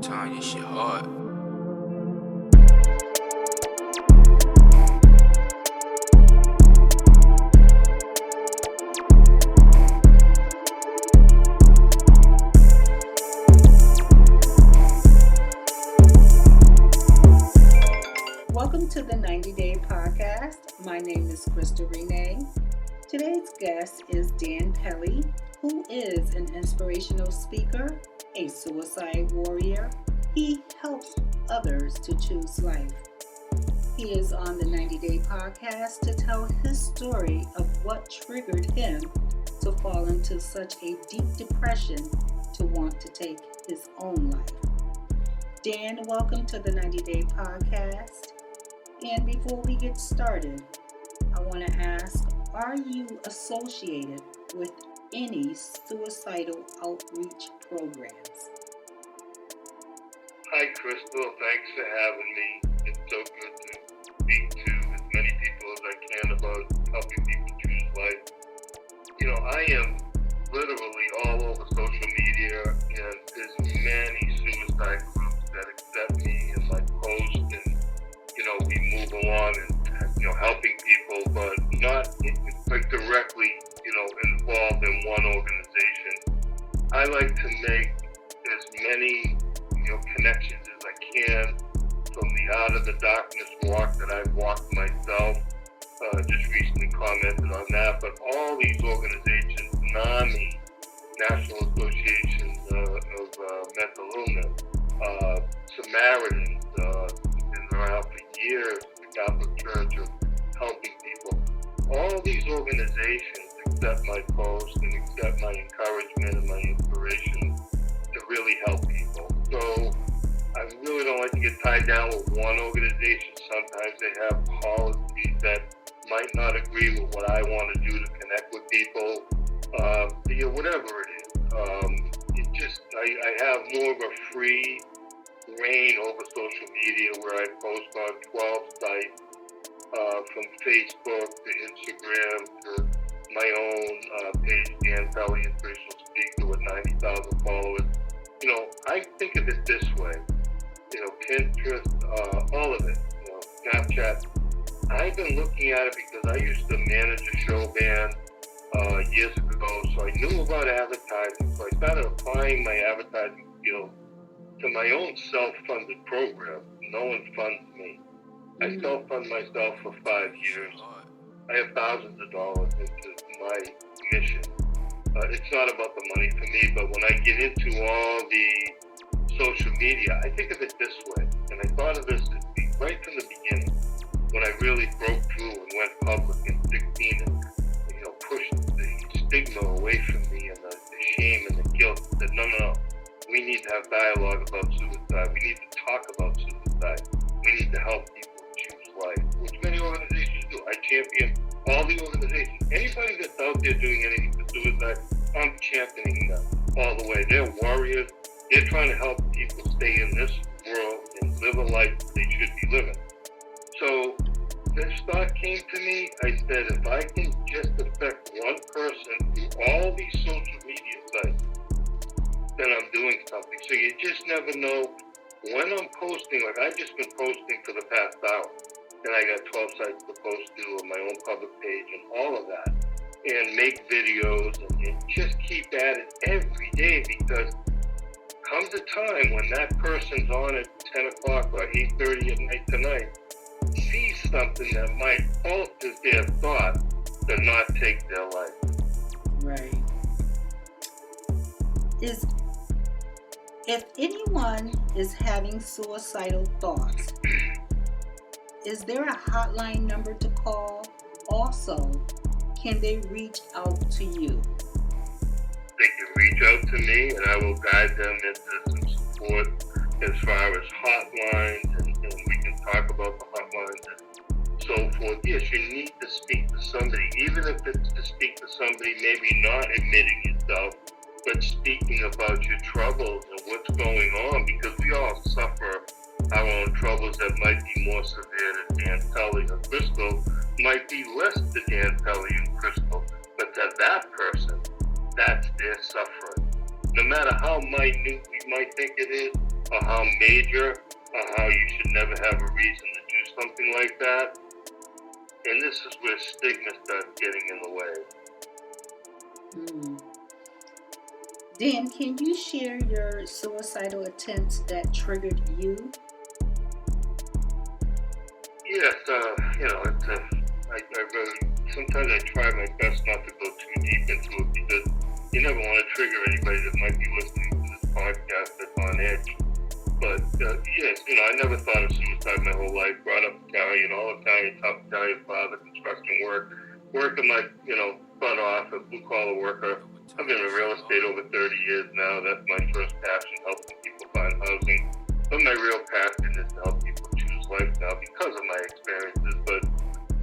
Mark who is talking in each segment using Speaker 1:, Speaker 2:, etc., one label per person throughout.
Speaker 1: Time, this shit hard.
Speaker 2: Welcome to the 90-Day Podcast. My name is Renee. Today's guest is Dan Pelly, who is an inspirational speaker, a suicide warrior. He helps others to choose life. He is on the 90-Day Podcast to tell his story of what triggered him to fall into such a deep depression to want to take his own life. Dan, welcome to the 90-Day Podcast. And before we get started, I want to ask, are you associated with any suicidal outreach programs?
Speaker 3: Hi, Crystal. Thanks for having me. It's so good to speak to as many people as I can about helping people choose life. You know, I am literally all over social media, and there's many suicide groups that accept me and my post, and we move along and helping people, but not like directly involved in one organization. I like to make as many connections as I can from the Out of the Darkness walk that I've walked myself. Just recently commented on that, but all these organizations, NAMI, National Association of Mental Illness, Samaritans, been around for years, the Catholic Church of helping people. All these organizations accept my post and accept my encouragement and my inspiration to really help people. So I really don't like to get tied down with one organization. Sometimes they have policies that might not agree with what I want to do to connect with people. Whatever it is. I have more of a free reign over social media where I post on 12 sites, from Facebook to Instagram to my own page, Dan Pelly, Inspirational Speaker, with 90,000 followers. I think of it this way. Pinterest, all of it, Snapchat. I've been looking at it because I used to manage a show band years ago, so I knew about advertising. So I started applying my advertising skills to my own self-funded program. No one funds me. I self-fund myself for 5 years. I have thousands of dollars into my mission. It's not about the money for me, but when I get into all the social media, I think of it this way. And I thought of this right from the beginning, when I really broke through and went public in 16 and pushed the stigma away from me and the shame and the guilt. That no. We need to have dialogue about suicide. We need to talk about suicide. We need to help people choose life, which many organizations do. I champion all the organizations. Anybody that's out there doing anything for suicide, I'm championing them all the way. They're warriors. They're trying to help people stay in this world and live a life they should be living. So this thought came to me. I said, if I can just affect one person through all these social media sites, then I'm doing something. So you just never know when I'm posting. Like I've just been posting for the past hour, and I got 12 sites to post to on my own public page and all of that, and make videos and just keep at it every day, because comes a time when that person's on at 10 o'clock or 8:30 at night tonight, sees something that might alter their thought to not take their life.
Speaker 2: Right. If anyone is having suicidal thoughts, is there a hotline number to call? Also, can they reach out to you?
Speaker 3: They can reach out to me, and I will guide them into some support as far as hotlines, and we can talk about the hotlines and so forth. Yes, you need to speak to somebody, even if it's to speak to somebody maybe not admitting yourself, but speaking about your troubles and what's going on, because we all suffer our own troubles that might be more severe than Dan Pelly or Crystal, might be less to Dan Pelly and Crystal, but to that person, that's their suffering. No matter how minute we might think it is, or how major, or how you should never have a reason to do something like that. And this is where stigma starts getting in the way.
Speaker 2: Dan, can you share your suicidal attempts that triggered you?
Speaker 3: Yes, I really, sometimes I try my best not to go too deep into it because you never want to trigger anybody that might be listening to this podcast that's on edge. But yes, I never thought of suicide my whole life. Brought up Italian, all Italian, tough Italian father, construction working my, butt off, a blue collar worker. I've been in real estate over 30 years now. That's my first passion, helping people find housing. But my real passion is to help people choose life now because of my experiences. But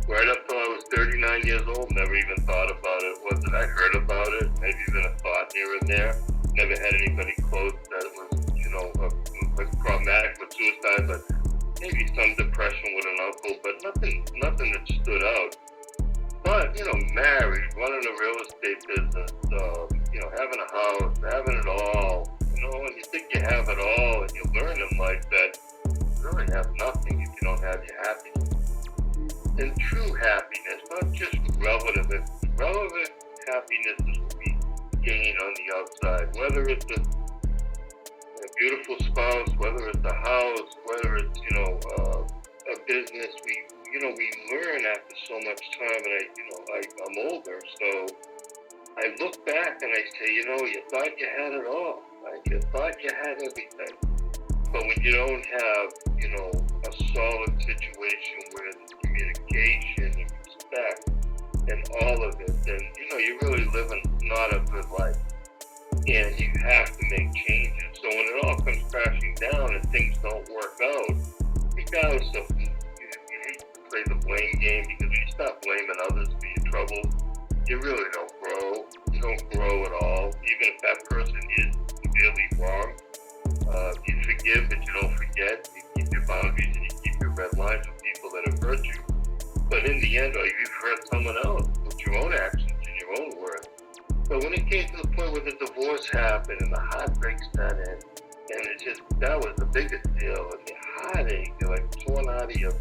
Speaker 3: right up till I was 39 years old, never even thought about it. Wasn't I heard about it? Maybe even a thought here and there. Never had anybody close that it was, problematic with suicide, but maybe some depression with an uncle, but nothing that stood out. But, married, running a real estate business, having a house, having it all, and you think you have it all, and you learn in life that you really have nothing if you don't have your happiness. And true happiness, not just relevant happiness is what we gain on the outside, whether it's a beautiful spouse, whether it's a house, whether it's, a business, we learn after so much time, and I'm older, so I look back and I say, you thought you had it all, you thought you had everything, but when you don't have, a solid situation where there's communication and respect and all of it, then, you're really living not a good life, and you have to make changes. So when it all comes crashing down and things don't work out, regardless of, you hate to play the blame game, because when you start blaming others for your troubles, you really don't grow. You don't grow at all. Even if that person is severely wrong, you forgive, but you don't forget. You keep your boundaries and you keep your red lines with people that have hurt you. But in the end, you've hurt someone else with your own actions and your own words. So when it came to the point where the divorce happened and the heartbreak set in, and that was the biggest deal, and the heartache, you're like torn out of your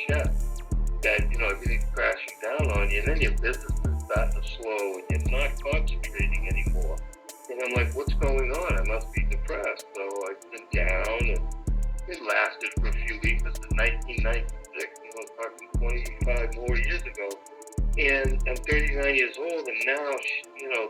Speaker 3: chest, that, everything's crashing down on you, and then your business is starting to slow, and you're not concentrating anymore. And I'm like, what's going on? I must be depressed. So I've been down, and it lasted for a few weeks. This is 1996, talking 25 more years ago. And I'm 39 years old, and now,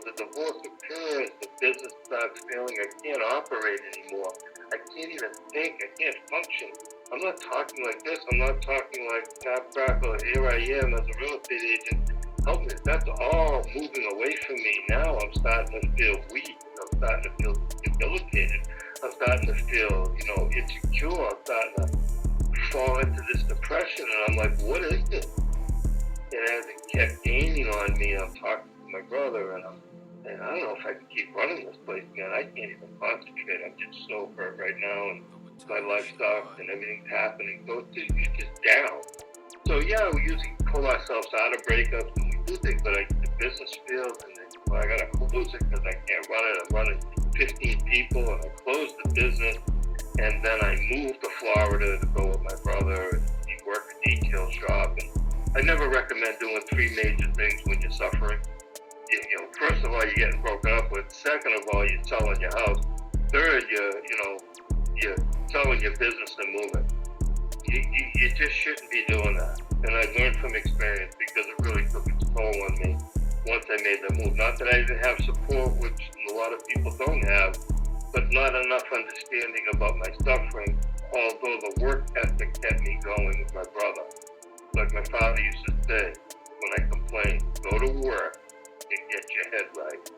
Speaker 3: the divorce occurs, the business starts failing, I can't operate anymore. I can't even think, I can't function. I'm not talking like this, I'm not talking like snap, crackle, here I am as a real estate agent. Help me, that's all moving away from me. Now I'm starting to feel weak, I'm starting to feel debilitated, I'm starting to feel, insecure, I'm starting to fall into this depression, and I'm like, what is this? And as it kept gaining on me, I'm talking to my brother, and I don't know if I can keep running this place, man. I can't even concentrate. I'm just so hurt right now, and my life sucks, and everything's happening. So it's just down. So yeah, we usually pull ourselves out of breakups, and we do things, but the business fails, and I gotta close it because I can't run it. I'm running 15 people, and I close the business, and then I moved to Florida to go with my brother, and he worked a detail shop, and I never recommend doing three major things when you're suffering. First of all, you're getting broken up with. Second of all, you're selling your house. Third, you're selling your business and moving. You just shouldn't be doing that. And I learned from experience because it really took its toll on me once I made that move. Not that I didn't have support, which a lot of people don't have, but not enough understanding about my suffering, although the work ethic kept me going with my brother. Like my father used to say when I complained, go to work and get your head right.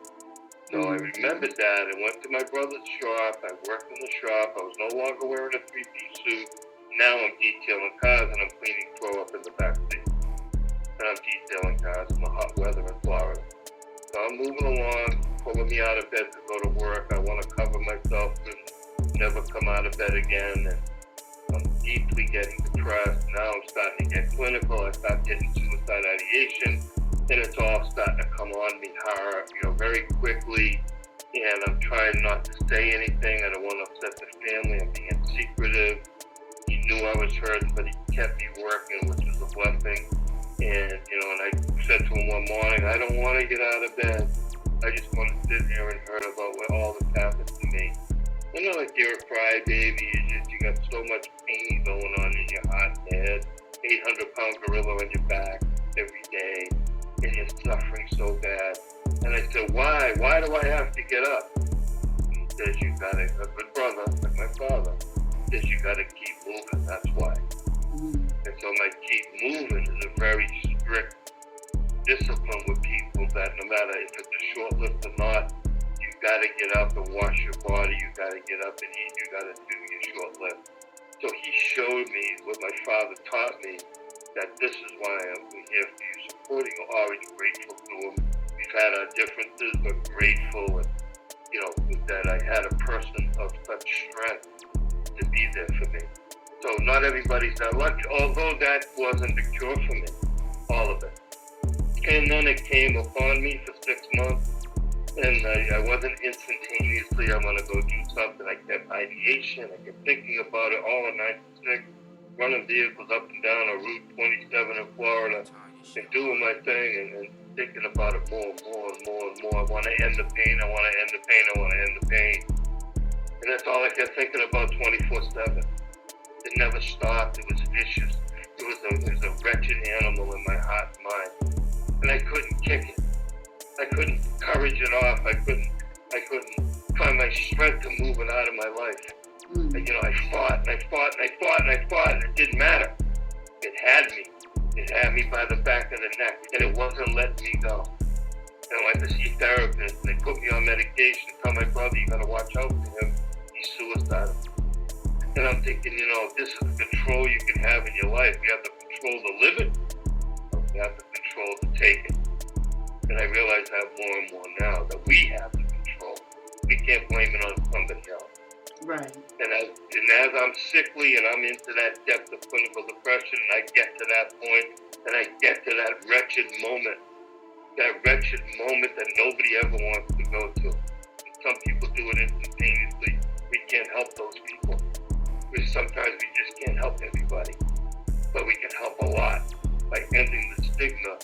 Speaker 3: So I remembered that and went to my brother's shop. I worked in the shop. I was no longer wearing a three-piece suit. Now I'm detailing cars and I'm cleaning throw up in the back seat. And I'm detailing cars in the hot weather in Florida. So I'm moving along, pulling me out of bed to go to work. I want to cover myself and never come out of bed again. And I'm deeply getting depressed. Now I'm starting to get clinical. I start getting suicide ideation, and it's all starting to come on me hard, very quickly. and I'm trying not to say anything. I don't want to upset the family. I'm being secretive. He knew I was hurt, but he kept me working, which was a blessing. And, and I said to him one morning, I don't want to get out of bed. I just want to sit here and hear about what all that's happened to me. Like you're a crybaby, you got so much pain going on in your heart and head, 800-pound gorilla on your back every day, and you're suffering so bad. And I said, why? Why do I have to get up? He says, you gotta, a good brother, like my father, says you gotta keep moving, that's why. And so my keep moving is a very strict discipline with people that no matter if it's a short lift or not, you gotta get up and wash your body, you gotta get up and eat, you gotta do your short lift. So he showed me what my father taught me, that this is why I'm here for you, supporting you, always grateful to him. We've had our differences, but grateful, and that I had a person of such strength to be there for me. So not everybody's that lucky, although that wasn't the cure for me, all of it. And then it came upon me for 6 months, and I wasn't instantaneously, I'm going to go do something. I kept ideation, I kept thinking about it all in 96, running vehicles up and down on Route 27 in Florida, and doing my thing, and thinking about it more and more and more and more. I want to end the pain, I want to end the pain, I want to end the pain. And that's all I kept thinking about 24/7. It never stopped, it was vicious. It was a wretched animal in my heart and mind. And I couldn't kick it. I couldn't courage it off. I couldn't find my strength to move it out of my life. I fought and I fought and I fought and I fought, and it didn't matter. It had me. It had me by the back of the neck, and it wasn't letting me go. And I went to see therapists, and they put me on medication. Tell my brother, you gotta watch out for him. He's suicidal. And I'm thinking, this is the control you can have in your life. You have the control to live it, or you have the control to take it. And I realize that more and more now, that we have the control. We can't blame it on somebody else.
Speaker 2: Right.
Speaker 3: And as I'm sickly and I'm into that depth of clinical depression, and I get to that point, and I get to that wretched moment that nobody ever wants to go to. And some people do it instantaneously. We can't help those people. Sometimes we just can't help everybody. But we can help a lot by ending the stigma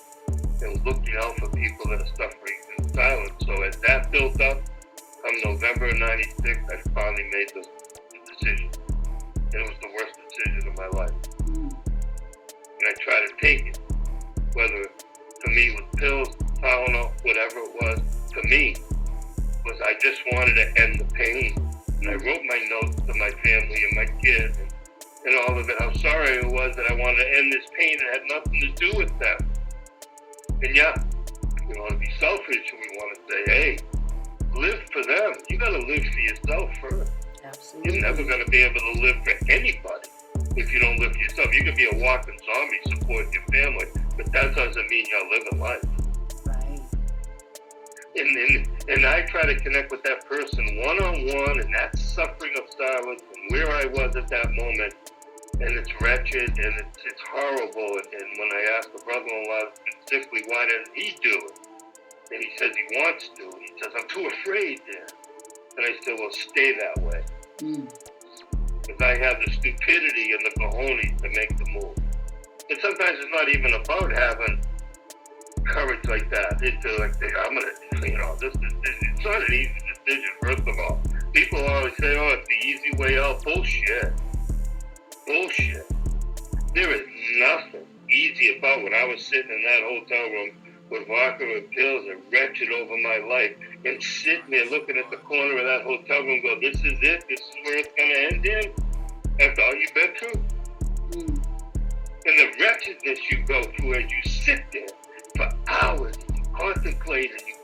Speaker 3: and looking out for people that are suffering in silence. So as that built up, come November of 96, I finally made the decision. And it was the worst decision of my life. And I tried to take it, whether to me it was pills, Tylenol, whatever it was. To me, was I just wanted to end the pain. And I wrote my notes to my family and my kids and all of it, how sorry it was that I wanted to end this pain. It had nothing to do with them. And yeah, we want to be selfish, and we want to say, hey, live for them. You got to live for yourself first.
Speaker 2: Absolutely.
Speaker 3: You're never going to be able to live for anybody if you don't live for yourself. You can be a walking zombie, support your family, but that doesn't mean you're living life.
Speaker 2: Right.
Speaker 3: And I try to connect with that person one-on-one, and that suffering of silence, and where I was at that moment. And it's wretched, and it's horrible. And when I asked the brother-in-law specifically, why didn't he do it? And he says he wants to. And he says, I'm too afraid there. And I said, well, stay that way. Because I have the stupidity and the cojones to make the move. And sometimes it's not even about having courage like that. It's like, I'm going to, it's not an easy decision, first of all. People always say, oh, it's the easy way out. Bullshit. There is nothing easy about when I was sitting in that hotel room with vodka and pills and wretched over my life, and sitting there looking at the corner of that hotel room, go, this is it? This is where it's going to end in? After all you've been through? And the wretchedness you go through as you sit there for hours, and you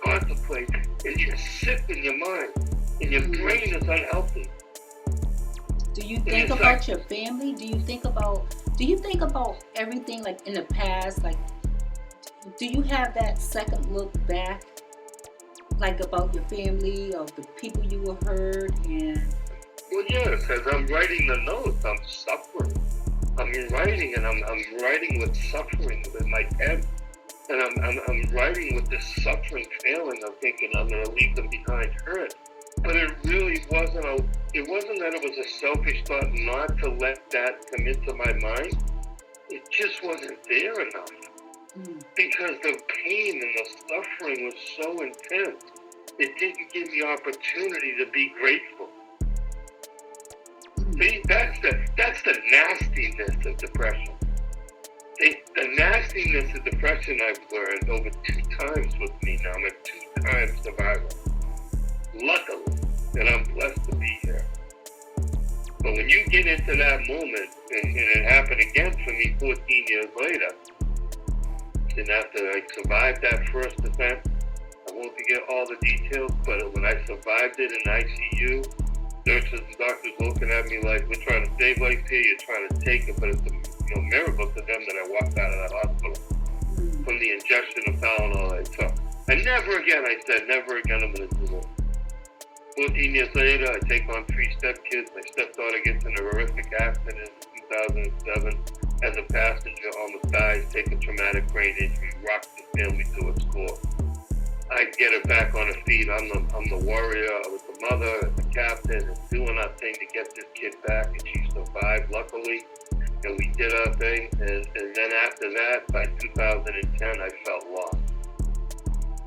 Speaker 3: contemplate, and you're sick in your mind, and your brain is unhealthy.
Speaker 2: Do you think about your family? Do you think about everything like in the past? Like, do you have that second look back, like about your family, of the people you were hurt? And
Speaker 3: well, yes, as I'm writing the notes, I'm suffering. I'm writing, and I'm writing with suffering with my pen. And I'm writing with this suffering feeling of thinking I'm going to leave them behind hurt. But it really wasn't it wasn't that it was a selfish thought not to let that come into my mind. It just wasn't there enough. Because the pain and the suffering was so intense. It didn't give me opportunity to be grateful. See, that's the nastiness of depression. The nastiness of depression I've learned over 2 times with me now. I'm a 2-time survivor. Luckily, and I'm blessed to be here. But when you get into that moment, and it happened again for me 14 years later, and after I survived that first attempt, I won't forget all the details, but when I survived it in ICU, nurses and doctors looking at me like, we're trying to save life here, you're trying to take it, but it's a miracle to them that I walked out of that hospital from the injection of Tylenol I took. And never again, I said, never again I'm going to do it. 14 years later, I take on 3 stepkids. My stepdaughter gets in a horrific accident in 2007 as a passenger, almost dies, take a traumatic brain injury, rocks the family to its core. I get her back on her feet. I'm the warrior. I was the mother, the captain, and doing our thing to get this kid back, and she survived, luckily. And we did our thing, and then after that, by 2010, I felt lost.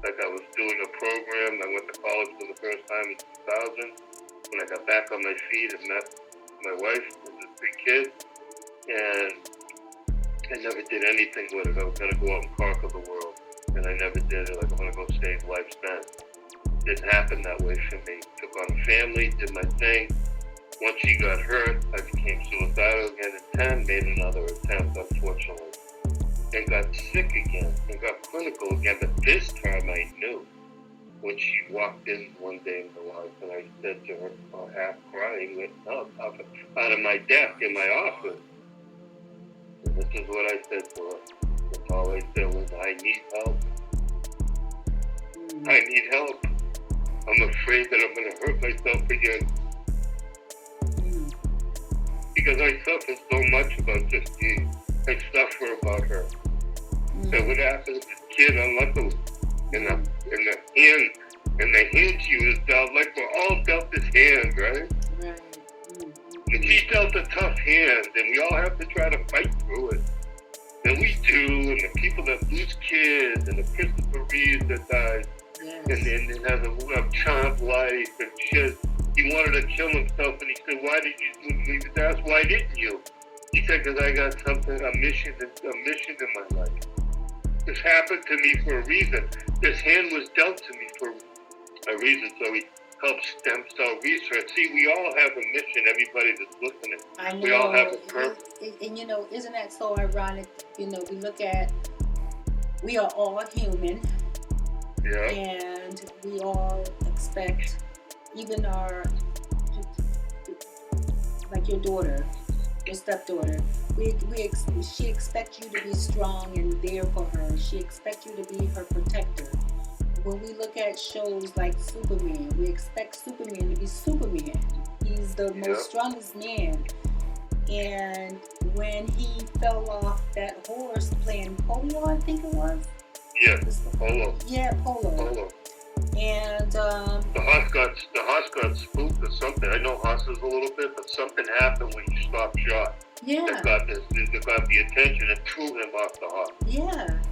Speaker 3: Like I was doing a program. I went to college for the first time in 2000. When I got back on my feet and met my wife and the 3 kids, and I never did anything with it. I was going to go out and conquer the world, and I never did it. Like, I'm going to go save lives then. It didn't happen that way for me. Took on a family, did my thing. Once she got hurt, I became suicidal again at 10, made another attempt, unfortunately, and got sick again, and got clinical again. But this time I knew. When she walked in one day in my life, and I said to her, half crying, went up out of my desk in my office. And this is what I said to her. That's all I said was, I need help. I need help. I'm afraid that I'm going to hurt myself again. Because I suffer so much about this kid. I suffer about her. So what happened to this kid, unluckily, in the hand she was dealt, like we're all dealt this hand, right? Right. And she dealt a tough hand, and we all have to try to fight through it. And we do, and the people that lose kids, and the Christopher Reeves that died, and has a charmed life, and he wanted to kill himself, and he said, why did you, he was asked, why didn't you? He said, because I got a mission in my life. This happened to me for a reason. This hand was dealt to me for a reason, so he helps stem cell research. See, we all have a mission, everybody that's listening.
Speaker 2: I know.
Speaker 3: We all have a purpose.
Speaker 2: And isn't that so ironic? We look at, we are all human. Yeah. And we all expect, even like your daughter, your stepdaughter, she expects you to be strong and there for her. She expects you to be her protector. When we look at shows like Superman, we expect Superman to be Superman. He's the most strongest man. And when he fell off that horse playing polio, I think it was.
Speaker 3: Yeah, polo.
Speaker 2: Yeah, polo. And
Speaker 3: the horse got spooked or something. I know horses a little bit, but something happened when he stopped short.
Speaker 2: Yeah.
Speaker 3: That got the attention and threw him off the horse.
Speaker 2: Yeah.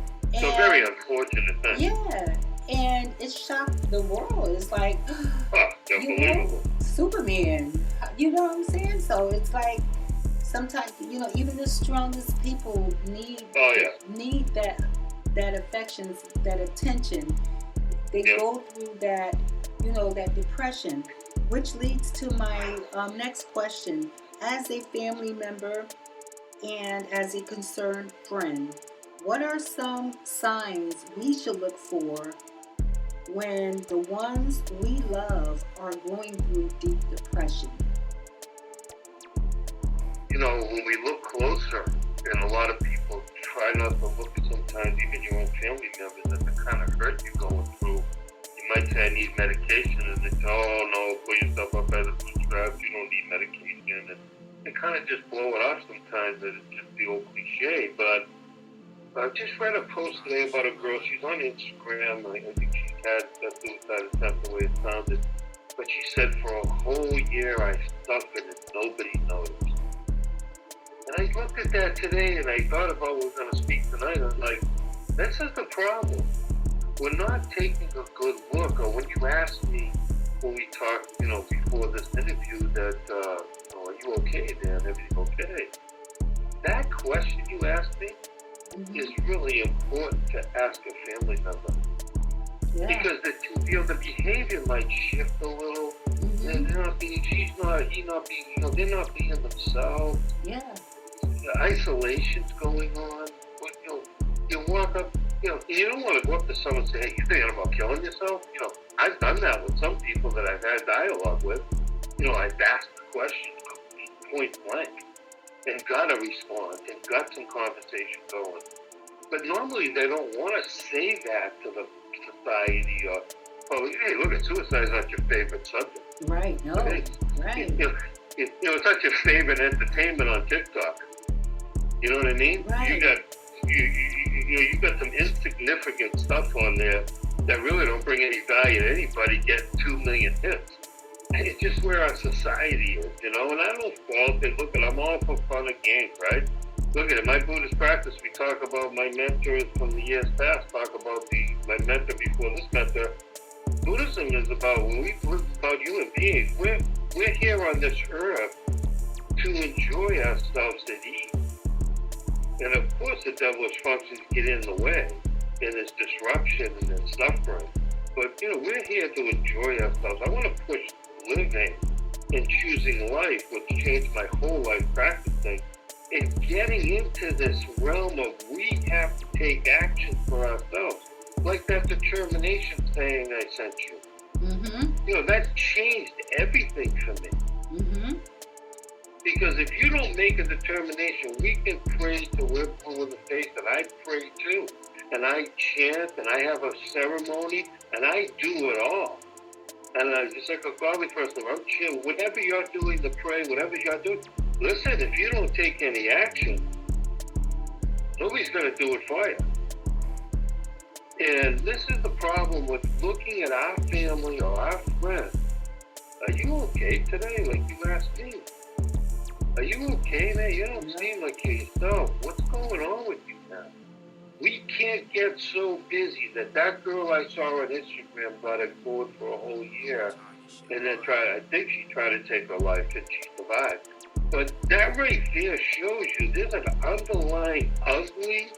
Speaker 3: So very unfortunate thing.
Speaker 2: Yeah. And it shocked the world. It's like,
Speaker 3: unbelievable.
Speaker 2: Superman. You know what I'm saying? So it's like, sometimes, even the strongest people need that affection, that attention. They go through that, that depression, which leads to my next question. As a family member and as a concerned friend, what are some signs we should look for when the ones we love are going through deep depression?
Speaker 3: When we look closer, and a lot of people try not to look sometimes, even your own family members, at the kind of hurt you're going through. You might say, I need medication, and they say, oh no, pull yourself up by the bootstraps, you don't need medication. And they kind of just blow it off sometimes, that it's just the old cliche. But I just read a post today about a girl. She's on Instagram. I think she had a suicide attempt the way it sounded. But she said for a whole year I suffered and nobody noticed. And I looked at that today and I thought about what we're going to speak tonight. I was like, this is the problem. We're not taking a good look. Or when you asked me when we talked, before this interview that, are you okay, Dan? Everything okay? That question you asked me is really important to ask a family member.
Speaker 2: Yeah.
Speaker 3: Because the behavior might shift a little. They're not being, he not being, they're not being themselves.
Speaker 2: Yeah.
Speaker 3: The isolation's going on. But, you walk up, you don't want to go up to someone and say, hey, you thinking about killing yourself? I've done that with some people that I've had dialogue with. I've asked the question point blank and got a response and got some conversation going. But normally they don't want to say that to the society or, hey, look, suicide's not your favorite subject.
Speaker 2: Right, no,
Speaker 3: right. It's not your favorite entertainment on TikTok. You know what I mean?
Speaker 2: Right.
Speaker 3: You got some insignificant stuff on there that really don't bring any value to anybody getting 2 million hits. And it's just where our society is, and I don't fault it. Look, I'm all for fun and games, right? Look at it. My Buddhist practice, we talk about my mentors from the years past, talk about my mentor before this mentor. Buddhism is about, when we live about human beings, we're here on this earth to enjoy ourselves at ease. And of course the devilish functions get in the way, and there's disruption and there's suffering. But, we're here to enjoy ourselves. I want to push living and choosing life, which changed my whole life practicing, and getting into this realm of we have to take action for ourselves. Like that determination saying I sent you. That changed everything for me. Because if you don't make a determination, we can pray till we're blue in the face, and I pray too. And I chant, and I have a ceremony, and I do it all. And just like a godly person, I'm chill. Whatever you're doing to pray, whatever you're doing, listen, if you don't take any action, nobody's going to do it for you. And this is the problem with looking at our family or our friends. Are you okay today? Like you asked me. Are you okay, man? You don't seem like you're yourself. What's going on with you now? We can't get so busy that girl I saw on Instagram got ignored for a whole year, and then I think she tried to take her life, and she survived. But that right there shows you there's an underlying ugly,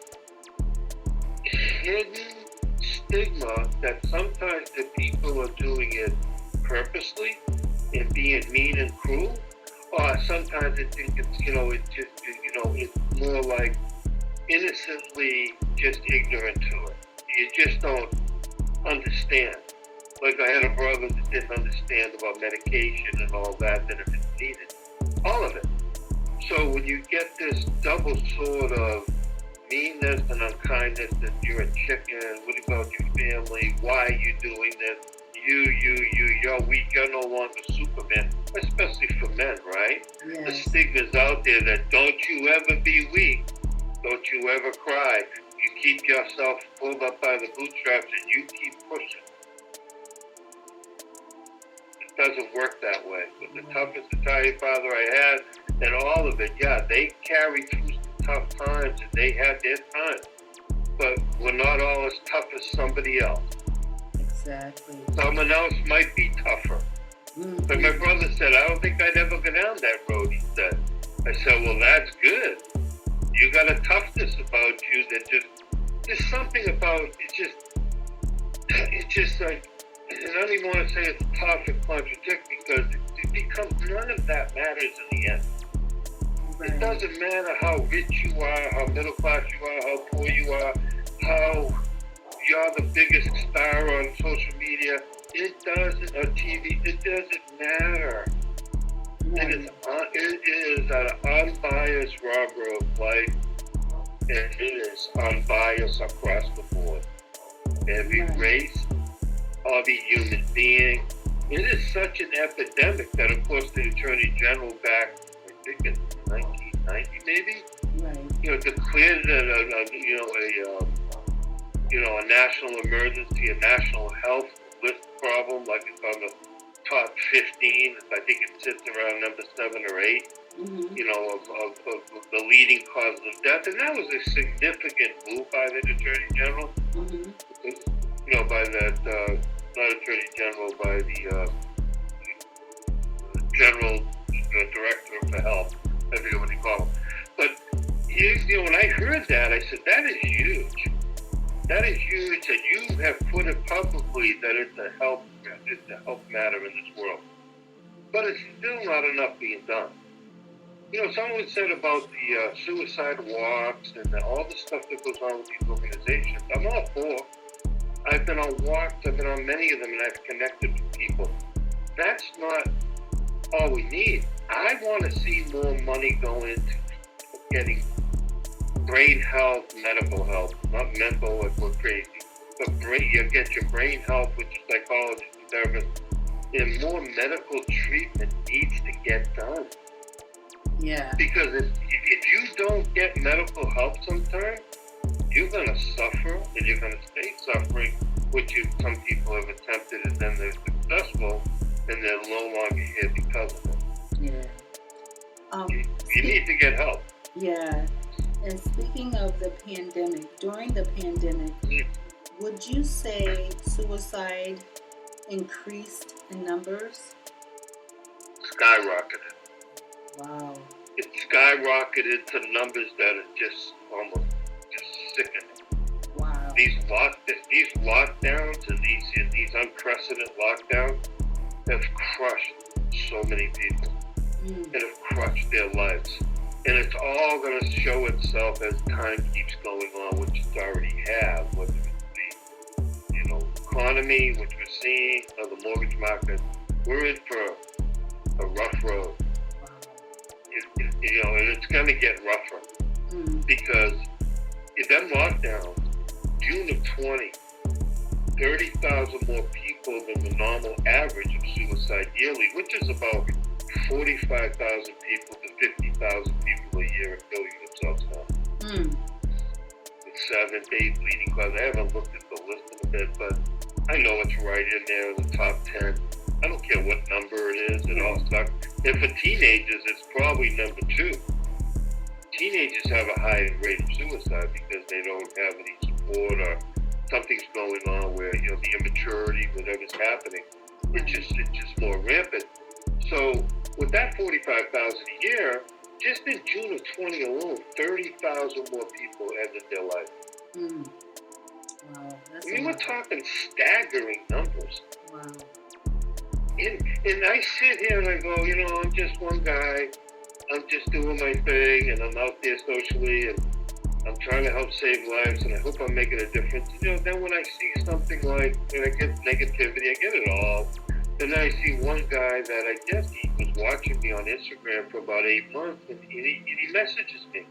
Speaker 3: hidden stigma that sometimes the people are doing it purposely and being mean and cruel, or sometimes it's more like innocently just ignorant to it. You just don't understand. Like I had a brother that didn't understand about medication and all that if it's needed. All of it. So when you get this double sword of meanness and unkindness that you're a chicken, what about your family, why are you doing this, you're weak, you're no longer Superman, especially for men, right? Yes. The stigma's out there that don't you ever be weak, don't you ever cry, you keep yourself pulled up by the bootstraps and you keep pushing. It doesn't work that way. But the toughest Italian father I had, and all of it, they carried through tough times and they had their times. But we're not all as tough as somebody else.
Speaker 2: Exactly.
Speaker 3: Someone else might be tougher. But my brother said, I don't think I'd ever go down that road, he said. I said, well, that's good. You got a toughness about you that there's something about, it's just like, and I don't even want to say it's tough and contradict because it becomes, none of that matters in the end. Right. It doesn't matter how rich you are, how middle class you are, how poor you are, how you're the biggest star on social media. It doesn't, or TV, it doesn't matter. Right. It is an unbiased robber of life, and it is unbiased across the board. Every race, every human being. It is such an epidemic that, of course, the Attorney General back, I think in 1990 maybe,
Speaker 2: Right.
Speaker 3: Declared it a national emergency, a national health list problem, like it's on the top 15. I think it sits around number 7 or 8.
Speaker 2: Mm-hmm.
Speaker 3: Of the leading causes of death, and that was a significant move by the Attorney General.
Speaker 2: Mm-hmm.
Speaker 3: By that not Attorney General, by the General Director of the Health. I forget what they call him. But when I heard that, I said that is huge. That is huge, and you have put it publicly that it's a health matter in this world. But it's still not enough being done. Someone said about the suicide walks and all the stuff that goes on with these organizations. I'm all for. I've been on walks, I've been on many of them, and I've connected with people. That's not all we need. I want to see more money go into getting brain health, medical health, not mental like we're crazy, but you get your brain health with your psychologist and therapist, and more medical treatment needs to get done.
Speaker 2: Yeah.
Speaker 3: Because if you don't get medical help sometime, you're going to suffer, and you're going to stay suffering, which some people have attempted, and then they're successful, and they're no longer here because of it.
Speaker 2: Yeah.
Speaker 3: You need to get help.
Speaker 2: Yeah. And speaking of the pandemic, during the pandemic, would you say suicide increased in numbers?
Speaker 3: Skyrocketed.
Speaker 2: Wow.
Speaker 3: It skyrocketed to numbers that are just almost sickening.
Speaker 2: Wow.
Speaker 3: These lockdowns and these unprecedented lockdowns have crushed so many people and have crushed their lives. And it's all going to show itself as time keeps going on, which it already has, whether it's the economy, which we're seeing, or the mortgage market. We're in for a rough road. And it's going to get rougher because in them lockdowns, June of 20, 30,000 more people than the normal average of suicide yearly, which is about 45,000 people to 50,000 people a year are killing themselves now. The 7th, 8th leading cause. I haven't looked at the list in a bit, but I know it's right in there in the top 10. I don't care what number it is, it all sucks. And for teenagers, it's probably number 2. Teenagers have a higher rate of suicide because they don't have any support or something's going on where, the immaturity, whatever's happening, it's just more rampant. So with that 45,000 a year, just in June of 20 alone, 30,000 more people ended their life.
Speaker 2: Wow.
Speaker 3: We're talking staggering numbers.
Speaker 2: Wow.
Speaker 3: And I sit here and I go, I'm just one guy. I'm just doing my thing, and I'm out there socially, and I'm trying to help save lives, and I hope I'm making a difference. Then when I see something like, when I get negativity, I get it all. Then I see one guy that I guess he was watching me on Instagram for about 8 months, and he messages me.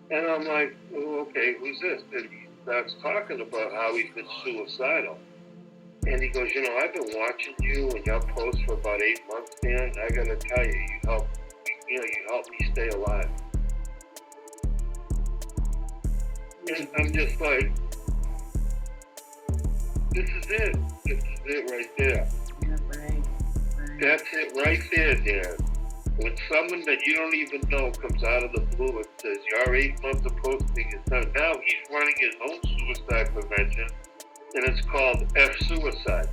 Speaker 3: And I'm like, oh, okay, who's this? And he starts talking about how he's been suicidal. And he goes, I've been watching you and your posts for about 8 months, Dan. I got to tell you, you helped me stay alive. And I'm just like, this is it. This is it right there.
Speaker 2: Yeah, right.
Speaker 3: That's it right there, Dan. When someone that you don't even know comes out of the blue and says, your 8 months of posting is done. Now he's running his own suicide prevention, and it's called F-Suicide.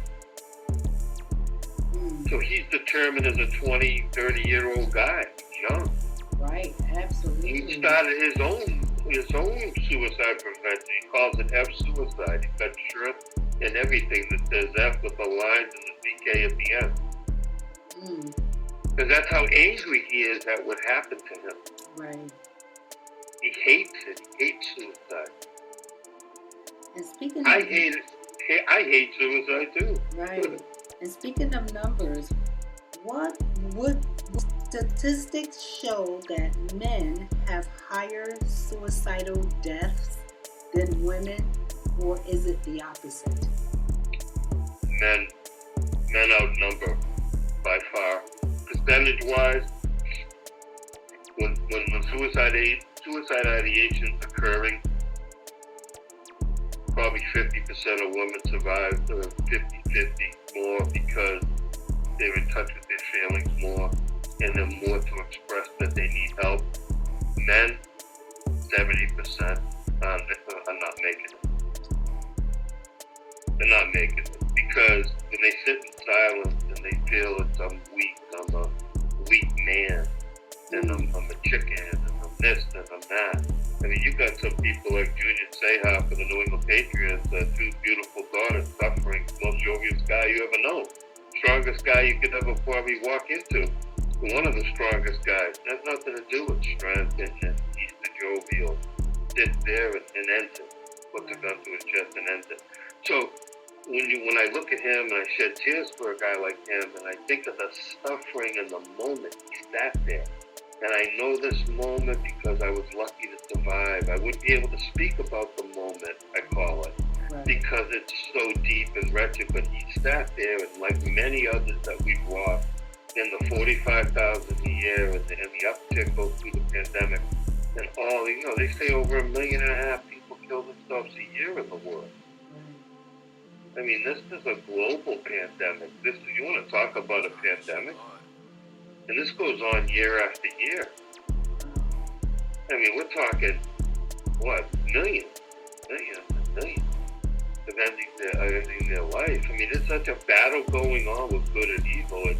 Speaker 3: So he's determined as a 20, 30-year-old guy. He's young.
Speaker 2: Right, absolutely.
Speaker 3: He started his own suicide prevention. He calls it F-Suicide. He's got shirts and everything that says F with the lines and the CK at the end. Because that's how angry he is at what happened to him.
Speaker 2: Right.
Speaker 3: He hates it. He hates suicide.
Speaker 2: And speaking of...
Speaker 3: I hate it. I hate suicide too.
Speaker 2: Right. And speaking of numbers, what would statistics show that men have higher suicidal deaths than women, or is it the opposite?
Speaker 3: Men outnumber by far. Percentage-wise, when suicide suicide ideations occurring, probably 50% of women survive, 50-50 more because they're in touch with their feelings more and they're more to express that they need help. Men, 70% are not making it. They're not making it because when they sit in silence and they feel that I'm a weak man, and I'm a chicken, and I'm this, and I'm that. I mean, you got some people like Junior Seau for the New England Patriots, two beautiful daughters suffering, most jovial guy you ever know. Strongest guy you could ever probably walk into. One of the strongest guys. That has nothing to do with strength and he's the jovial. Sit there and ends it. Put the gun to his chest and ends it. So when I look at him and I shed tears for a guy like him and I think of the suffering in the moment he sat there. And I know this moment because I was lucky to survive. I wouldn't be able to speak about the moment, I call it, because it's so deep and wretched. But he sat there, and like many others that we've lost in the 45,000 a year and the uptick goes through the pandemic, and all, they say over 1.5 million people kill themselves a year in the world. I mean, this is a global pandemic. You want to talk about a pandemic? And this goes on year after year. I mean, we're talking, millions of ending their life. I mean, it's such a battle going on with good and evil.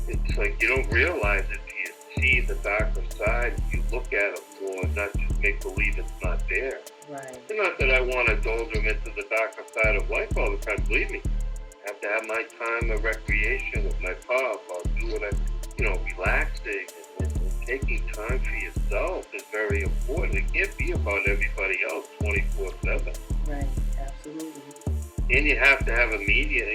Speaker 3: It's like you don't realize it till you see the darker side. You look at it more and not just make believe it's not there.
Speaker 2: Right.
Speaker 3: It's not that I want to indulge them into the darker side of life all the time. Believe me. I have to have my time of recreation with my pup. I'll do what relaxing and taking time for yourself is very important. It can't be about everybody else 24/7.
Speaker 2: Right, absolutely.
Speaker 3: And you have to have a media,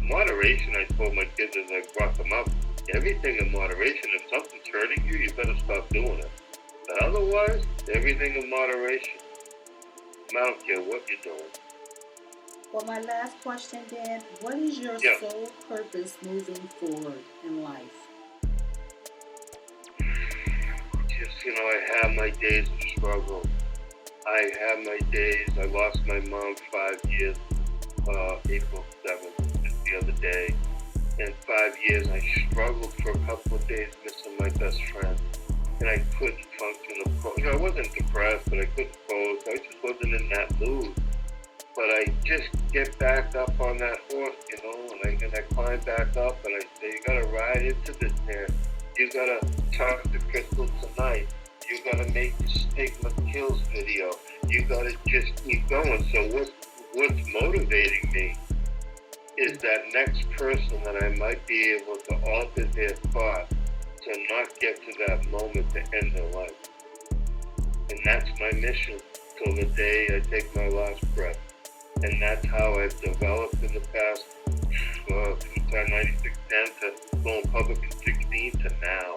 Speaker 3: moderation. I told my kids as I brought them up, everything in moderation. If something's hurting you, you better stop doing it. But otherwise, everything in moderation. I don't care what you're doing.
Speaker 2: Well, my last question, Dan, what is your sole purpose moving forward in life?
Speaker 3: Just, I have my days of struggle. I have my days. I lost my mom 5 years, April 7th, just the other day. In 5 years, I struggled for a couple of days missing my best friend. And I couldn't function. I wasn't depressed, but I couldn't pose. I just wasn't in that mood. But I just get back up on that horse, and I climb back up and I say, you gotta ride into this man. You gotta talk to Crystal tonight. You gotta make the Stigma Kills video. You gotta just keep going. So what's motivating me is that next person that I might be able to alter their thought to not get to that moment to end their life. And that's my mission till the day I take my last breath. And that's how I've developed in the past, 96-10 to going public in 16 to now.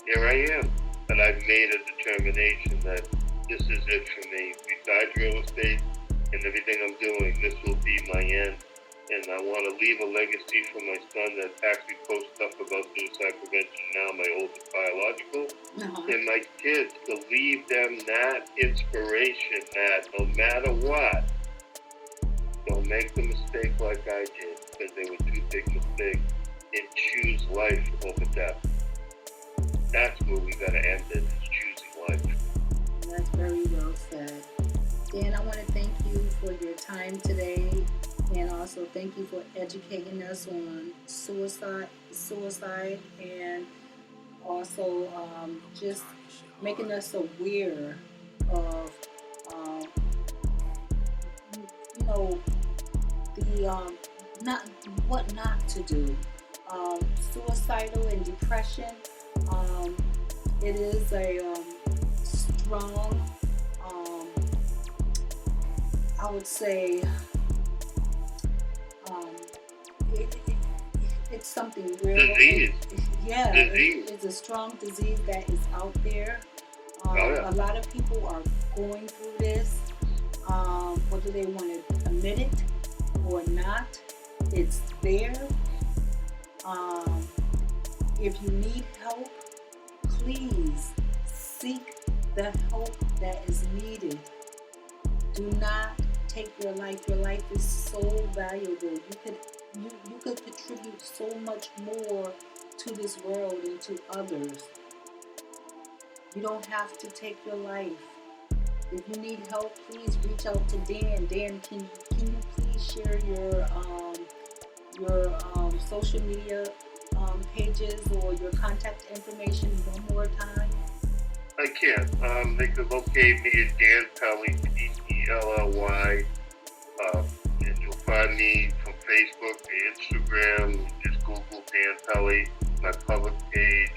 Speaker 3: Here I am. And I've made a determination that this is it for me. Besides real estate and everything I'm doing, this will be my end. And I want to leave a legacy for my son that actually posts stuff about suicide prevention now, my oldest biological, and my kids, to leave them that inspiration that no matter what, don't make the mistake like I did, because they were two big mistakes, and choose life over death. That's where we got to end it, is choosing life.
Speaker 2: That's very well said. Dan, I want to thank you for your time today. And also thank you for educating us on suicide, and also just making us aware of, what not to do. Suicidal and depression. It is a strong, I would say. It's something real.
Speaker 3: Disease.
Speaker 2: It's a strong disease that is out there. A lot of people are going through this, whether they want to admit it or not. It's there. If you need help, please Seek the help that is needed. Do not take your life. Your life is so valuable. You could contribute so much more to this world and to others. You don't have to take your life. If you need help, please reach out to Dan. Dan, can you please share your social media pages or your contact information one more time?
Speaker 3: I can. They can locate me at Dan Pelly, Pelly. And you'll find me from Facebook to Instagram. Just Google Dan Pelly, my public page.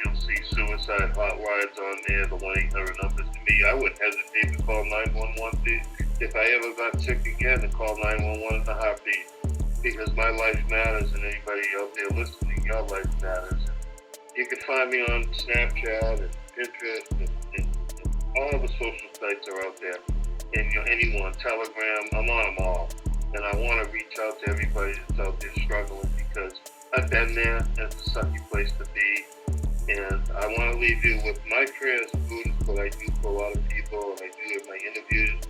Speaker 3: You'll see suicide hotlines on there, the 1-800 numbers to me. I wouldn't hesitate to call 911 if I ever got sick again, to call 911 in a heartbeat, because my life matters, and anybody out there listening, your life matters. You can find me on Snapchat and Pinterest and all the social sites are out there. And anyone, Telegram, I'm on them all. And I want to reach out to everybody that's out there struggling, because I've been there, and it's a sucky place to be. And I want to leave you with my prayers, Buddhist, what I do for a lot of people, and I do in my interviews,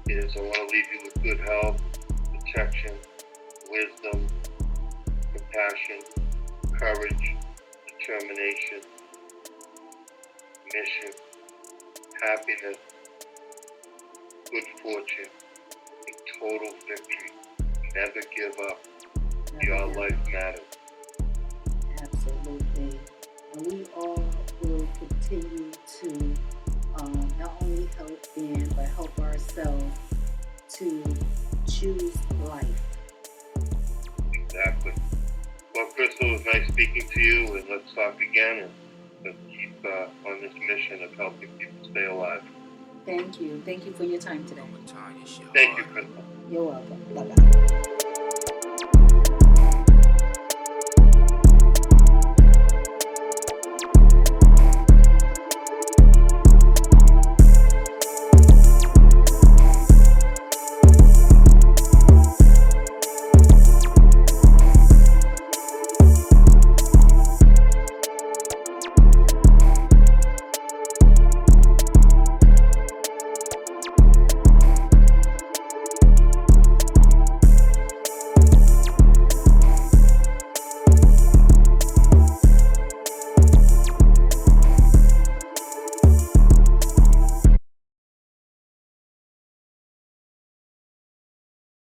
Speaker 3: is I want to leave you with good health, protection, wisdom, compassion, courage, determination, mission, happiness, good fortune, and total victory. Never give up. Your life matters.
Speaker 2: Absolutely. And we all will continue to not only help them, but help ourselves to choose life.
Speaker 3: Exactly. Well, Crystal, it was nice speaking to you, and let's talk again, and let's keep on this mission of helping people stay alive.
Speaker 2: Thank you. Thank you for your time today.
Speaker 3: Thank you, Crystal.
Speaker 2: You're welcome. Bye-bye.